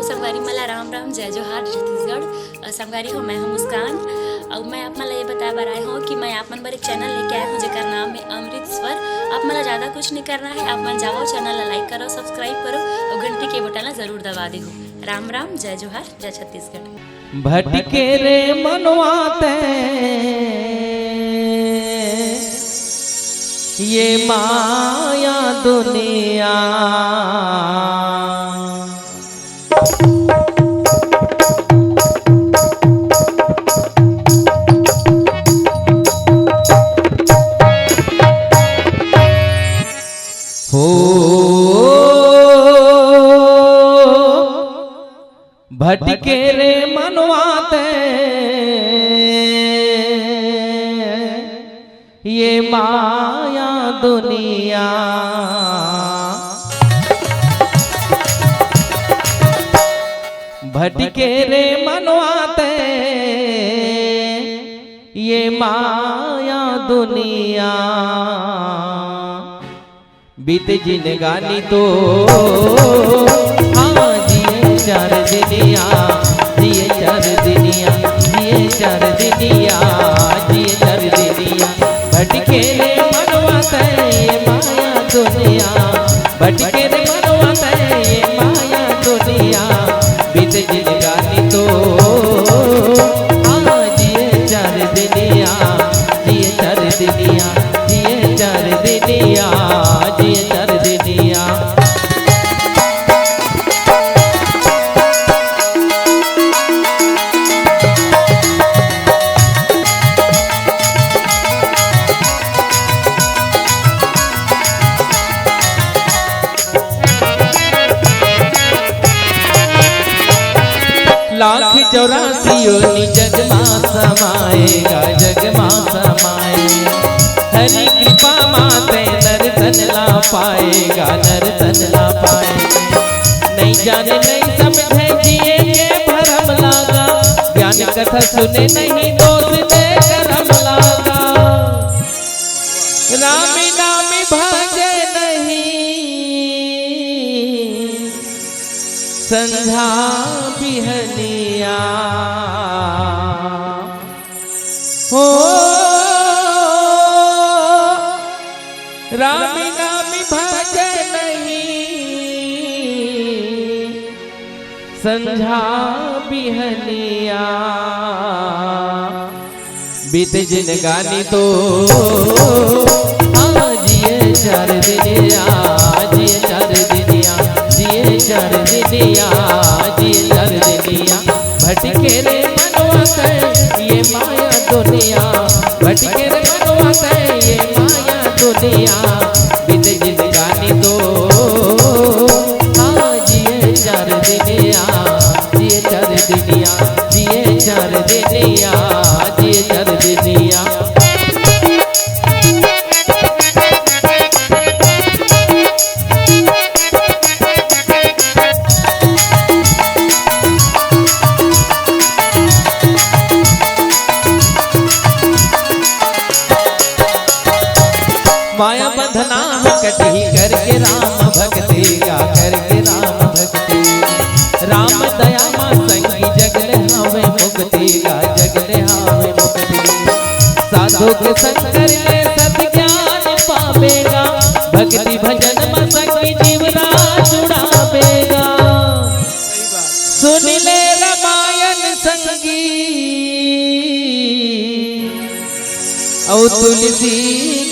संगवारी मला राम राम जय जोहार छत्तीसगढ़। संगवारी हो मैं हूँ मुस्कान और मैं आप मला ये बताया बर आए हूँ कि मैं आप मन बर एक चैनल लेके आया हूँ जेकर नाम है अमृत स्वर। आप मला ज़्यादा कुछ नहीं करना है, आप मन जाओ चैनल ला लाइक करो, सब्सक्राइब करो और घंटी के बटन ला जरूर दबा दे हो। राम राम जय जोहार जय छत्तीसगढ़। भटके रे मनवाते ये माया दुनिया, हो भटके रे मनवाते ये माया दुनिया, भटके रे मनवाते ये माया दुनिया, बीते जिंदगानी तो हाँ जिए चार दिनिया, जिए चार दिनिया, जिए चार दिनिया, जिए चार दिनिया। भटके रे मनवाते ये माया दुनिया, भटके रे मनवाते ये माया दुनिया, बीते जिंदगानी तो हाँ जिए चार दिनिया, जिए चार दिनिया, जिए चार दिनिया, जिए चार दिनिया। लाख 84 योनि जगमा समाएगा, जगमा समाए हरि कृपा माते नर तन ला पाएगा, नर तन ला पाएगा। नहीं जाने नहीं समझे जिए के भरम लागा, ज्ञान कथा सुने नहीं दोष दे करम लागा। राम नाम भजे नहीं संझा बिहनिया, हो राम नाम भजे नहीं संझा बिहनिया, बीते जिंदगानी तो हाँ जिए चार दिनिया, जिए चार दिनिया, जिए चार दिनिया, जिए चार दिनिया। भटके रे मनवाते ये माया दुनिया, भटके रे मनवाते ये माया दुनिया, बीते जिंदगानी तो हाँ जिए चार दिनिया, जिए चार दिनिया, जिए चार दिनिया, जिए चार दिनिया। माया बंधना कटी करके राम भक्ति गा, करके राम भक्ति राम दया मां संगी जगले हावे मुक्ति गा, जगले हावे मुक्ति। साधु के संग कर ले सत ज्ञान पावेगा, भक्ति भजन में संगी जीवना जुड़ावेगा। सुन ले रामायण संगी औ तुलसी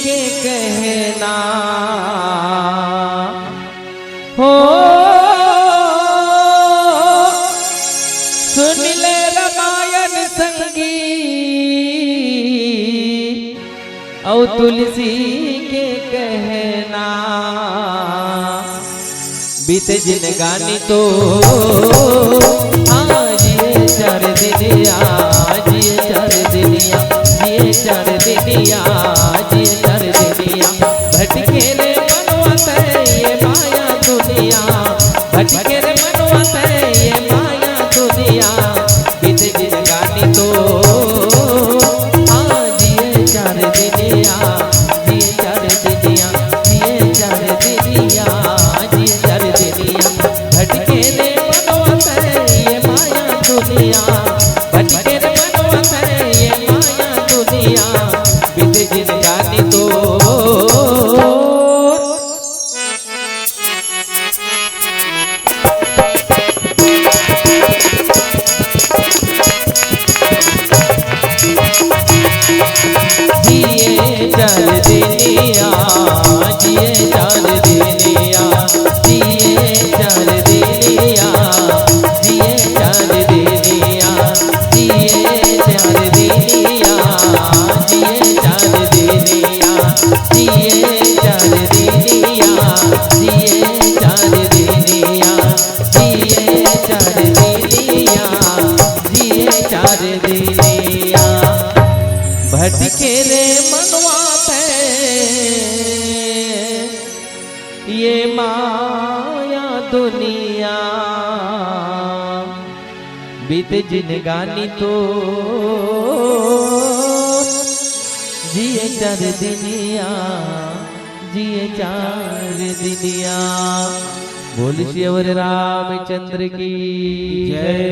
के कहना, हो सुन ले रामायण संगी औ तुलसी के कहना, बीते जिंदगानी तो हाँ जिए चार दिनिया, जिए चार दिनिया, जिए चार दिनिया, जिए चार दिनिया। भटके रे मनवाते ये माया दुनिया, भटके रे मनवाते ये माया दुनिया, बीते जिंदगानी तो हाँ जिए चार दिनिया, जिए चार दिनिया, जिए चार दिनिया, जिए चार दिनिया। भटके रे मनवाते दुनिया भटके रे मनवा थे ये माया दुनिया बीते जिंदगानी तो जिए चार दिनिया जिए चार दिनिया जिए चार दिनिया जिए चार दिनिया जिए चार दिनिया जिए चार दिनिया जिए चार दिनिया जिए चार दिनिया जिए चार दिनिया जिए चार दिनिया भटके रे मनवा थे ये माया दुनिया बीत जिंदगानी तो जिए चार दिनिया जिए चार दिनिया। बोल श्री रामचंद्र की जय।